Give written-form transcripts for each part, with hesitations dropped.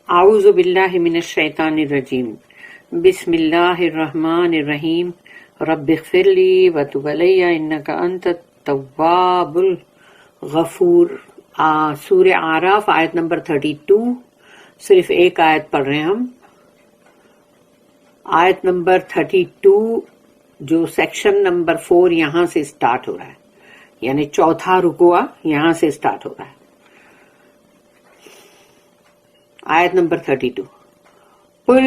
اعوذ باللہ من الشیطان الرجیم بسم اللہ الرحمن الرحیم رب اغفر لی وتب علی انک انت التواب الغفور۔ سورہ اعراف آیت نمبر 32، صرف ایک آیت پڑھ رہے ہیں ہم۔ آیت نمبر 32 جو سیکشن نمبر 4 یہاں سے سٹارٹ ہو رہا ہے، یعنی چوتھا رکوع یہاں سے سٹارٹ ہو رہا ہے۔ آیت نمبر 32، قل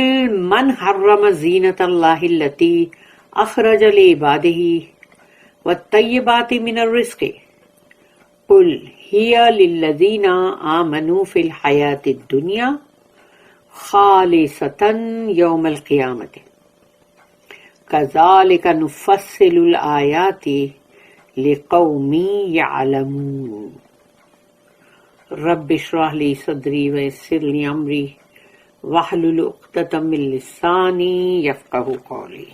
من حرم زینت اللہ التی اخرج لعبادہ والطیبات من الرزق قل ہی للذین آمنوا فی الحیاۃ الدنیا خالصۃ یوم القیامۃ کذالک نفصل الآیات لقوم یعلمون۔ رب اشرح لی صدری ویسر لی امری واحلل عقدۃ من لسانی یفقہوا قولی۔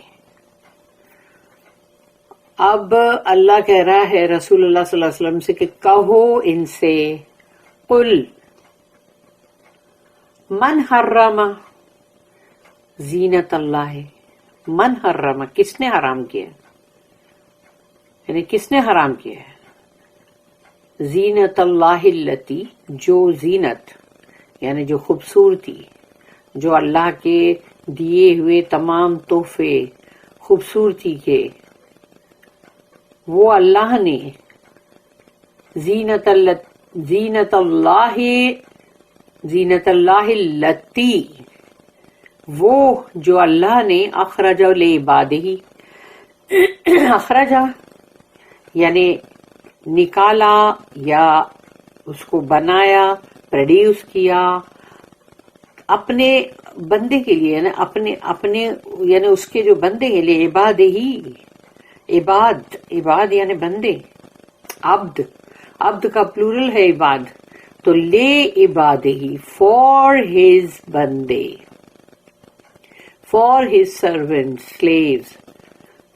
اب اللہ کہہ رہا ہے رسول اللہ صلی اللہ علیہ وسلم سے کہ کہو ان سے، قل من حرم زینت اللہ، من حرم کس نے حرام کیا، یعنی کس نے حرام کیا ہے؟ زینت اللہ التی، جو زینت یعنی جو خوبصورتی، جو اللہ کے دیے ہوئے تمام تحفے خوبصورتی کے، وہ اللہ نے زینت اللہ التی، وہ جو اللہ نے اخرج لعبادہ، اخرجا یعنی نکالا یا اس کو بنایا، پروڈیوس کیا اپنے بندے کے لیے، اپنے یعنی اس کے جو بندے ہیں، لے عباد ہی، عباد یعنی بندے، عبد کا پلورل ہے عباد، تو لے عباد ہی، فار ہز بندے، فار ہز سرونٹ سلیوز۔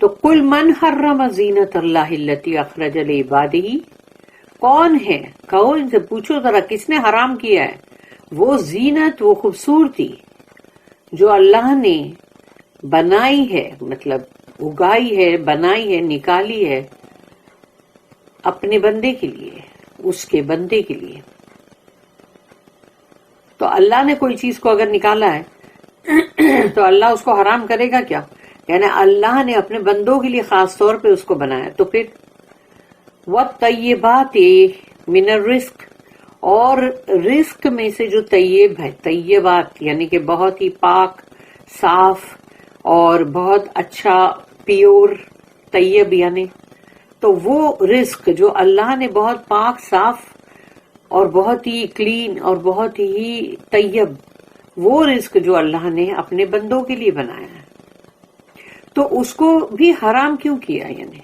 تو قل من حرم زینت اللہ التی اخرج لعبادہ، کون ہے، کہو ان سے، پوچھو ذرا کس نے حرام کیا ہے وہ زینت، وہ خوبصورتی جو اللہ نے بنائی ہے، مطلب اگائی ہے، بنائی ہے، نکالی ہے اپنے بندے کے لیے، اس کے بندے کے لیے۔ تو اللہ نے کوئی چیز کو اگر نکالا ہے تو اللہ اس کو حرام کرے گا کیا؟ یعنی اللہ نے اپنے بندوں کے لیے خاص طور پہ اس کو بنایا۔ تو پھر وَالطَّيِّبَاتِ مِنَ الرِّزْقِ، اور رزق میں سے جو طیب ہے، طیبات یعنی کہ بہت ہی پاک، صاف اور بہت اچھا، پیور، طیب یعنی، تو وہ رزق جو اللہ نے بہت پاک، صاف اور بہت ہی کلین اور بہت ہی طیب، وہ رزق جو اللہ نے اپنے بندوں کے لیے بنایا ہے، تو اس کو بھی حرام کیوں کیا؟ یعنی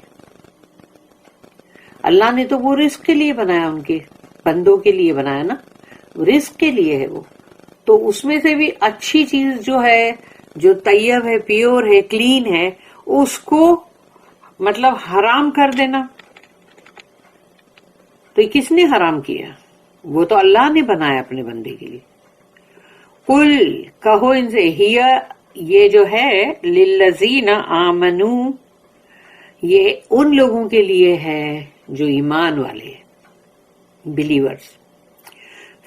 اللہ نے تو وہ رزق کے لیے بنایا، ان کے بندوں کے لیے بنایا نا، رزق کے لیے ہے وہ، تو اس میں سے بھی اچھی چیز جو ہے، جو طیب ہے، پیور ہے، کلین ہے، اس کو مطلب حرام کر دینا، تو یہ کس نے حرام کیا؟ وہ تو اللہ نے بنایا اپنے بندے کے لیے۔ قل کہو ان سے، یہ جو ہے للذین آمنو، یہ ان لوگوں کے لیے ہے جو ایمان والے ہیں، بلیورز،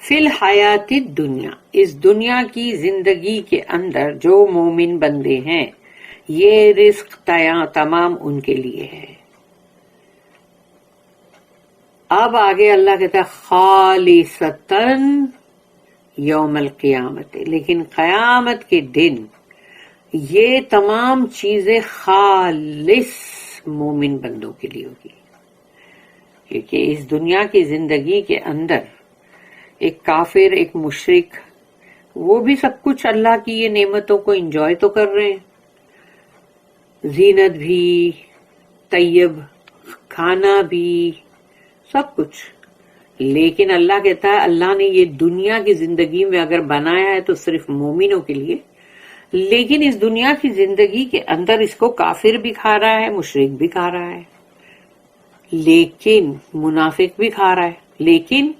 فی الحیات الدنیا، اس دنیا کی زندگی کے اندر جو مومن بندے ہیں، یہ رزق تمام ان کے لیے ہے۔ اب آگے اللہ کہتا ہے خالصتاً یوم القیامت، لیکن قیامت کے دن یہ تمام چیزیں خالص مومن بندوں کے لیے ہوگی، کیونکہ اس دنیا کی زندگی کے اندر ایک کافر، ایک مشرک، وہ بھی سب کچھ اللہ کی یہ نعمتوں کو انجوائے تو کر رہے ہیں، زینت بھی، طیب کھانا بھی، سب کچھ، لیکن اللہ کہتا ہے اللہ نے یہ دنیا کی زندگی میں اگر بنایا ہے تو صرف مومنوں کے لیے، لیکن اس دنیا کی زندگی کے اندر اس کو کافر بھی کھا رہا ہے، مشرک بھی کھا رہا ہے، لیکن منافق بھی کھا رہا ہے، لیکن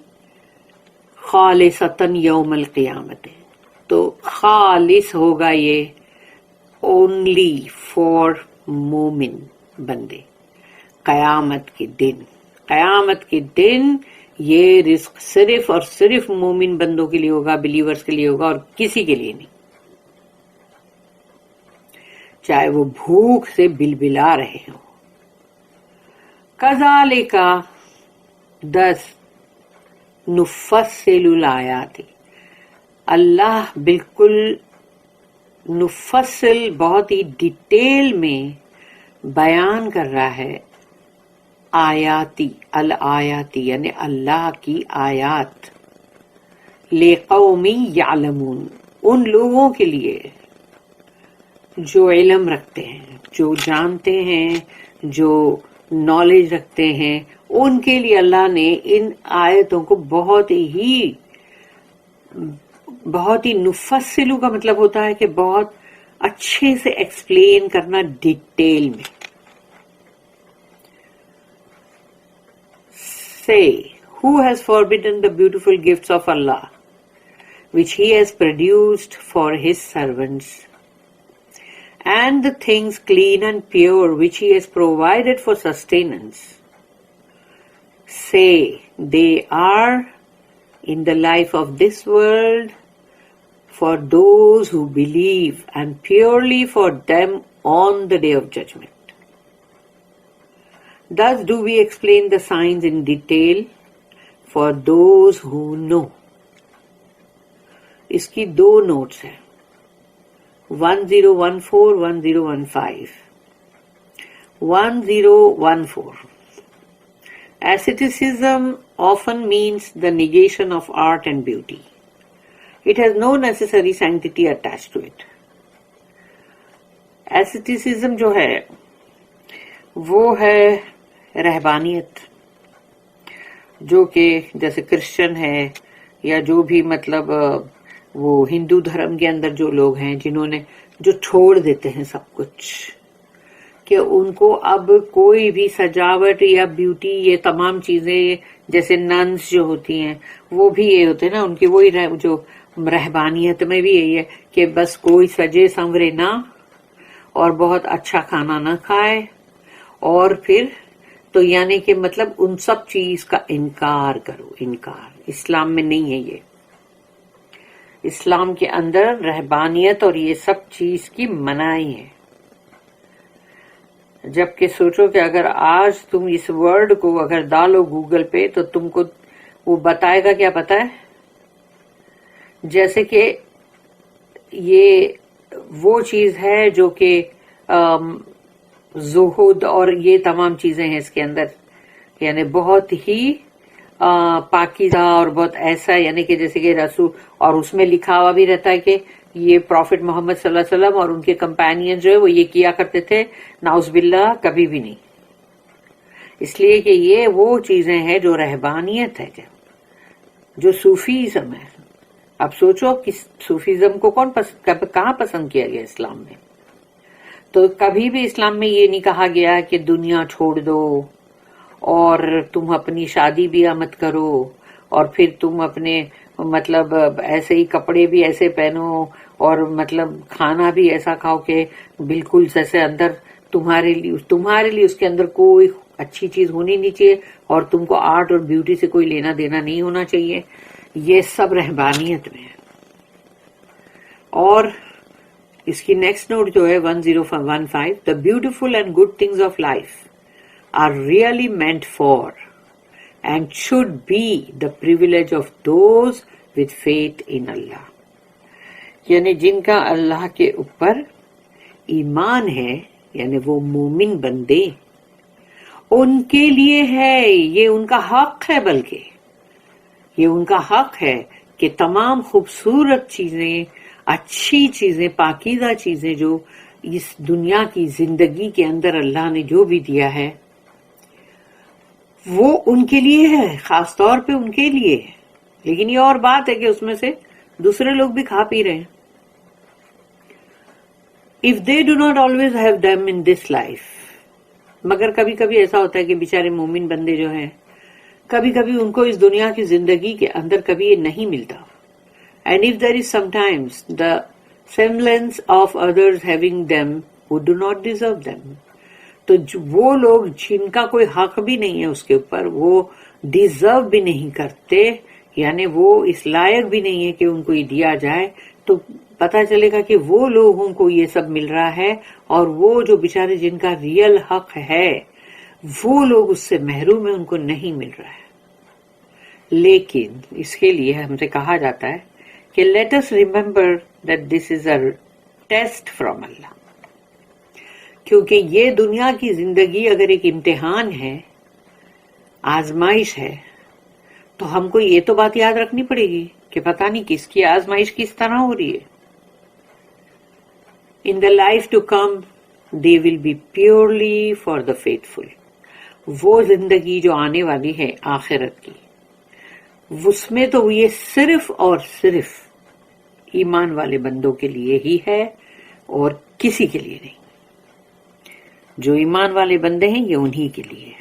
خالصتاً یوم القیامت، تو خالص ہوگا یہ اونلی فار مومن بندے. قیامت کے دن، قیامت کے دن یہ رزق صرف اور صرف مومن بندوں کے لیے ہوگا، بلیورز کے لیے ہوگا، اور کسی کے لیے نہیں، چاہے وہ بھوک سے بلبلا رہے ہوں. کذالک 10 نفصل الآیات، اللہ بالکل نفصل بہت ہی ڈیٹیل میں بیان کر رہا ہے آیاتی، الآیاتی یعنی اللہ کی آیات، لقوم یعلمون، ان لوگوں کے لیے جو علم رکھتے ہیں، جو جانتے ہیں، جو نالج رکھتے ہیں، ان کے لیے اللہ نے ان آیتوں کو بہت ہی نفصلو کا مطلب ہوتا ہے کہ بہت اچھے سے ایکسپلین کرنا ڈیٹیل میں. Say, who has forbidden the beautiful gifts of Allah, which He has produced for His servants, and the things clean and pure which He has provided for sustenance? Say, they are in the life of this world for those who believe, and purely for them on the day of judgment. Thus do we explain the signs in detail for those who know. اس کی 2 notice ہیں، 1014 1015. 1014 Asceticism often means the negation of art and beauty. It has no necessary sanctity attached to it. Asceticism جو ہے وہ ہے رہبانیت، جو کہ جیسے Christian ہے یا جو بھی مطلب وہ ہندو دھرم کے اندر جو لوگ ہیں جنہوں نے جو چھوڑ دیتے ہیں سب کچھ، کہ ان کو اب کوئی بھی سجاوٹ یا بیوٹی یہ تمام چیزیں، جیسے ننس جو ہوتی ہیں وہ بھی یہ ہوتے ہیں نا، ان کی وہی جو رہبانیت میں بھی یہی ہے کہ بس کوئی سجے سنورے نہ، اور بہت اچھا کھانا نہ کھائے، اور پھر تو یعنی کہ مطلب ان سب چیز کا انکار کرو. انکار اسلام میں نہیں ہے. یہ اسلام کے اندر رہبانیت اور یہ سب چیز کی منائی ہے. جبکہ سوچو کہ اگر آج تم اس ورڈ کو اگر ڈالو گوگل پہ تو تم کو وہ بتائے گا، کیا پتا ہے، جیسے کہ یہ وہ چیز ہے جو کہ زہد اور یہ تمام چیزیں ہیں اس کے اندر، یعنی بہت ہی پاکیزہ اور بہت ایسا، یعنی کہ جیسے کہ رسول، اور اس میں لکھا ہوا بھی رہتا ہے کہ یہ پروفٹ محمد صلی اللہ علیہ وسلم اور ان کے کمپینین جو ہے وہ یہ کیا کرتے تھے، نعوذ باللہ کبھی بھی نہیں. اس لیے کہ یہ وہ چیزیں ہیں جو رہبانیت ہے، جو صوفیزم ہے. اب سوچو کہ صوفیزم کو کہاں پسند کیا گیا اسلام میں؟ تو کبھی بھی اسلام میں یہ نہیں کہا گیا کہ دنیا چھوڑ دو اور تم اپنی شادی بھی مت کرو، اور پھر تم اپنے مطلب ایسے ہی کپڑے بھی ایسے پہنو، اور مطلب کھانا بھی ایسا کھاؤ کہ بالکل جیسے اندر تمہارے لیے اس کے اندر کوئی اچھی چیز ہونی نہیں چاہیے، اور تم کو آرٹ اور بیوٹی سے کوئی لینا دینا نہیں ہونا چاہیے. یہ سب رہبانیت میں ہے. اور اس کی نیکسٹ نوٹ جو ہے 1015، the beautiful and good things of life are really meant for and should be the privilege of those with faith in Allah. یعنی جن کا اللہ کے اوپر ایمان ہے، یعنی وہ مومن بندے، ان کے لیے ہے، یہ ان کا حق ہے، بلکہ یہ ان کا حق ہے کہ تمام خوبصورت چیزیں، اچھی چیزیں، پاکیزہ چیزیں جو اس دنیا کی زندگی کے اندر اللہ نے جو بھی دیا ہے وہ ان کے لیے ہے، خاص طور پہ ان کے لیے ہے. لیکن یہ اور بات ہے کہ اس میں سے دوسرے لوگ بھی کھا پی رہے ہیں. If they do not always have them in this life، مگر کبھی کبھی ایسا ہوتا ہے کہ بیچارے مومن بندے جو ہیں کبھی کبھی ان کو اس دنیا کی زندگی کے اندر کبھی یہ نہیں ملتا. And if there is sometimes the semblance of others having them who do not deserve them, تو وہ لوگ جن کا کوئی حق بھی نہیں ہے اس کے اوپر، وہ ڈیزرو بھی نہیں کرتے، یعنی وہ اس لائق بھی نہیں ہے کہ ان کو یہ دیا جائے، تو پتہ چلے گا کہ وہ لوگوں کو یہ سب مل رہا ہے، اور وہ جو بیچارے جن کا ریئل حق ہے وہ لوگ اس سے محروم ہیں، ان کو نہیں مل رہا ہے۔ لیکن اس کے لیے ہم سے کہا جاتا ہے کہ late us remember that this is a test from Allah، کیونکہ یہ دنیا کی زندگی اگر ایک امتحان ہے، آزمائش ہے، تو ہم کو یہ تو بات یاد رکھنی پڑے گی کہ پتہ نہیں کس کی آزمائش کس طرح ہو رہی ہے۔ In the life to come, they will be purely for the faithful۔ وہ زندگی جو آنے والی ہے آخرت کی، اس میں تو یہ صرف اور صرف ایمان والے بندوں کے لیے ہی ہے اور کسی کے لیے نہیں۔ جو ایمان والے بندے ہیں یہ انہی کے لیے ہے۔